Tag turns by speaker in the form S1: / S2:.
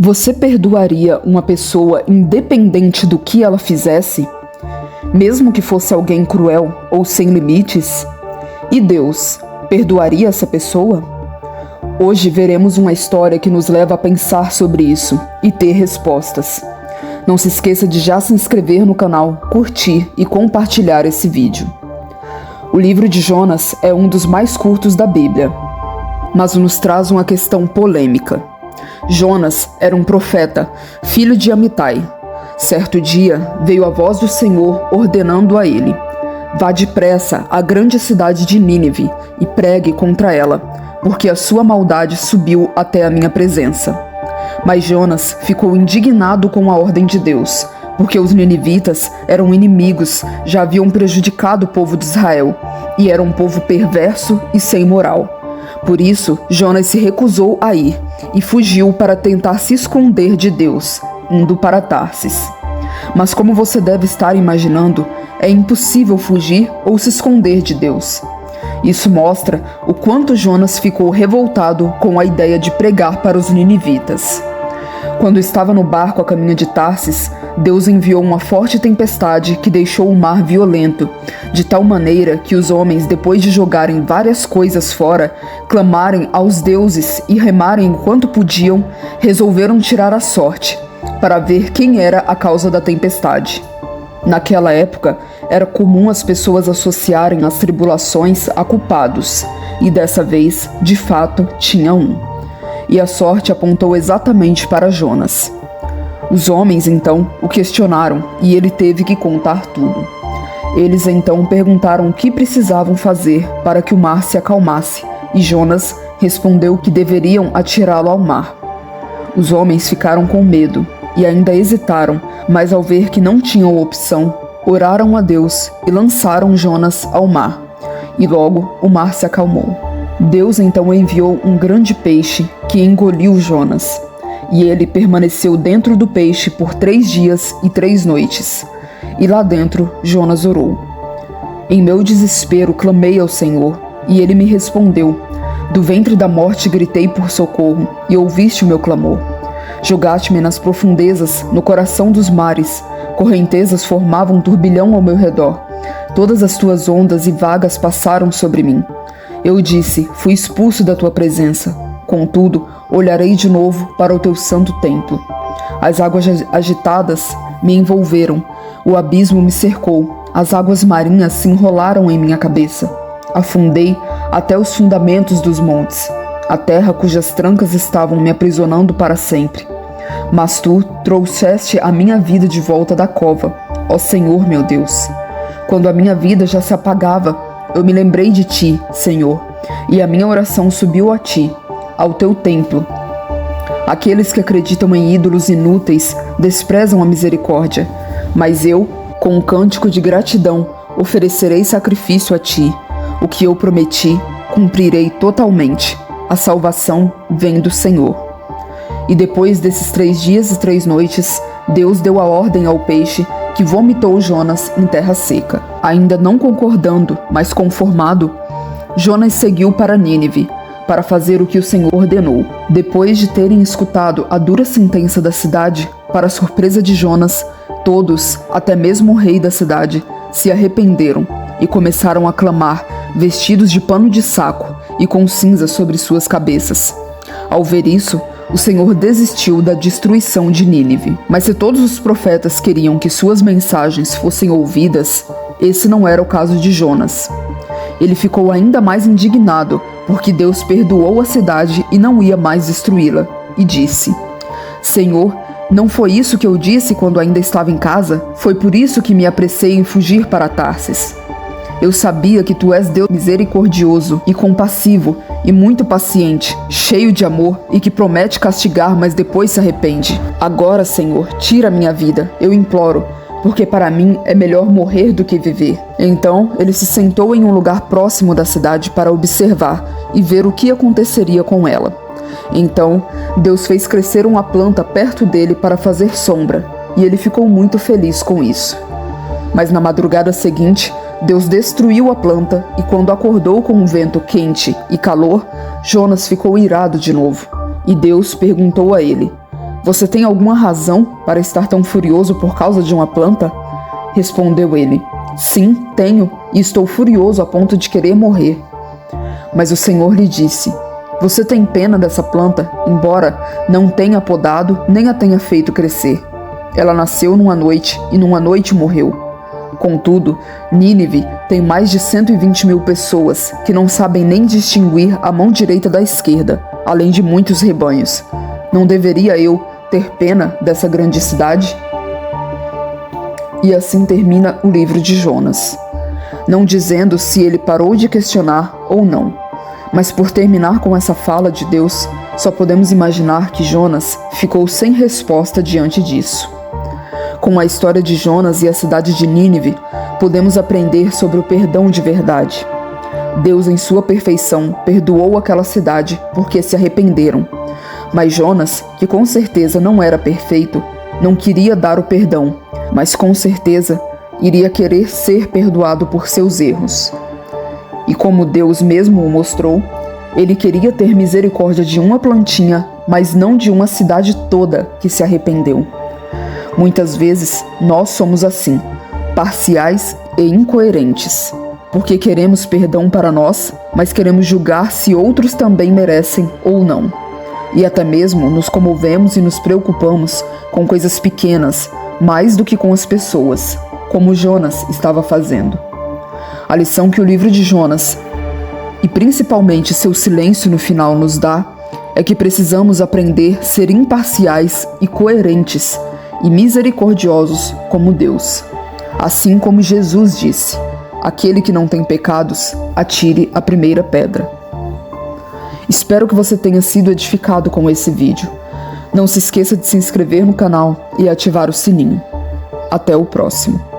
S1: Você perdoaria uma pessoa independente do que ela fizesse? Mesmo que fosse alguém cruel ou sem limites? E Deus perdoaria essa pessoa? Hoje veremos uma história que nos leva a pensar sobre isso e ter respostas. Não se esqueça de já se inscrever no canal, curtir e compartilhar esse vídeo. O livro de Jonas é um dos mais curtos da Bíblia, mas nos traz uma questão polêmica. Jonas era um profeta, filho de Amitai. Certo dia, veio a voz do Senhor ordenando a ele: vá depressa à grande cidade de Nínive e pregue contra ela, porque a sua maldade subiu até a minha presença. Mas Jonas ficou indignado com a ordem de Deus, porque os ninivitas eram inimigos, já haviam prejudicado o povo de Israel, e era um povo perverso e sem moral. Por isso, Jonas se recusou a ir e fugiu para tentar se esconder de Deus, indo para Tarsis. Mas como você deve estar imaginando, é impossível fugir ou se esconder de Deus. Isso mostra o quanto Jonas ficou revoltado com a ideia de pregar para os ninivitas. Quando estava no barco a caminho de Tarsis, Deus enviou uma forte tempestade que deixou o mar violento, de tal maneira que os homens, depois de jogarem várias coisas fora, clamarem aos deuses e remarem enquanto podiam, resolveram tirar a sorte, para ver quem era a causa da tempestade. Naquela época, era comum as pessoas associarem as tribulações a culpados, e dessa vez, de fato, tinha um. E a sorte apontou exatamente para Jonas. Os homens, então, o questionaram e ele teve que contar tudo. Eles, então, perguntaram o que precisavam fazer para que o mar se acalmasse, e Jonas respondeu que deveriam atirá-lo ao mar. Os homens ficaram com medo e ainda hesitaram, mas ao ver que não tinham opção, oraram a Deus e lançaram Jonas ao mar. E logo o mar se acalmou. Deus então enviou um grande peixe que engoliu Jonas, e ele permaneceu dentro do peixe por 3 dias e 3 noites. E lá dentro Jonas orou. Em meu desespero clamei ao Senhor, e ele me respondeu. Do ventre da morte gritei por socorro, e ouviste o meu clamor. Jogaste-me nas profundezas, no coração dos mares. Correntezas formavam um turbilhão ao meu redor. Todas as tuas ondas e vagas passaram sobre mim. Eu disse, fui expulso da tua presença. Contudo, olharei de novo para o teu santo templo. As águas agitadas me envolveram, o abismo me cercou, as águas marinhas se enrolaram em minha cabeça. Afundei até os fundamentos dos montes, a terra cujas trancas estavam me aprisionando para sempre. Mas tu trouxeste a minha vida de volta da cova, ó Senhor meu Deus. Quando a minha vida já se apagava, eu me lembrei de ti, Senhor, e a minha oração subiu a ti, ao teu templo. Aqueles que acreditam em ídolos inúteis desprezam a misericórdia, mas eu, com um cântico de gratidão, oferecerei sacrifício a ti. O que eu prometi, cumprirei totalmente. A salvação vem do Senhor. E depois desses 3 dias e 3 noites, Deus deu a ordem ao peixe, que vomitou Jonas em terra seca. Ainda não concordando, mas conformado, Jonas seguiu para Nínive, para fazer o que o Senhor ordenou. Depois de terem escutado a dura sentença da cidade, para a surpresa de Jonas, todos, até mesmo o rei da cidade, se arrependeram e começaram a clamar, vestidos de pano de saco e com cinza sobre suas cabeças. Ao ver isso, o Senhor desistiu da destruição de Nínive. Mas se todos os profetas queriam que suas mensagens fossem ouvidas, esse não era o caso de Jonas. Ele ficou ainda mais indignado, porque Deus perdoou a cidade e não ia mais destruí-la, e disse: Senhor, não foi isso que eu disse quando ainda estava em casa? Foi por isso que me apressei em fugir para Tarsis. Eu sabia que tu és Deus misericordioso e compassivo e muito paciente, cheio de amor e que promete castigar, mas depois se arrepende. Agora, Senhor, tira minha vida, eu imploro, porque para mim é melhor morrer do que viver. Então, ele se sentou em um lugar próximo da cidade para observar e ver o que aconteceria com ela. Então, Deus fez crescer uma planta perto dele para fazer sombra, e ele ficou muito feliz com isso. Mas na madrugada seguinte, Deus destruiu a planta e quando acordou com um vento quente e calor, Jonas ficou irado de novo. E Deus perguntou a ele: Você tem alguma razão para estar tão furioso por causa de uma planta? Respondeu ele: Sim, tenho, e estou furioso a ponto de querer morrer. Mas o Senhor lhe disse: Você tem pena dessa planta, embora não tenha podado nem a tenha feito crescer. Ela nasceu numa noite e numa noite morreu. Contudo, Nínive tem mais de 120.000 pessoas que não sabem nem distinguir a mão direita da esquerda, além de muitos rebanhos. Não deveria eu ter pena dessa grande cidade? E assim termina o livro de Jonas, não dizendo se ele parou de questionar ou não. Mas por terminar com essa fala de Deus, só podemos imaginar que Jonas ficou sem resposta diante disso. Com a história de Jonas e a cidade de Nínive, podemos aprender sobre o perdão de verdade. Deus, em sua perfeição, perdoou aquela cidade porque se arrependeram. Mas Jonas, que com certeza não era perfeito, não queria dar o perdão, mas com certeza iria querer ser perdoado por seus erros. E como Deus mesmo o mostrou, ele queria ter misericórdia de uma plantinha, mas não de uma cidade toda que se arrependeu. Muitas vezes nós somos assim, parciais e incoerentes, porque queremos perdão para nós, mas queremos julgar se outros também merecem ou não. E até mesmo nos comovemos e nos preocupamos com coisas pequenas, mais do que com as pessoas, como Jonas estava fazendo. A lição que o livro de Jonas, e principalmente seu silêncio no final, nos dá, é que precisamos aprender a ser imparciais e coerentes e misericordiosos como Deus. Assim como Jesus disse: aquele que não tem pecados, atire a primeira pedra. Espero que você tenha sido edificado com esse vídeo. Não se esqueça de se inscrever no canal e ativar o sininho. Até o próximo.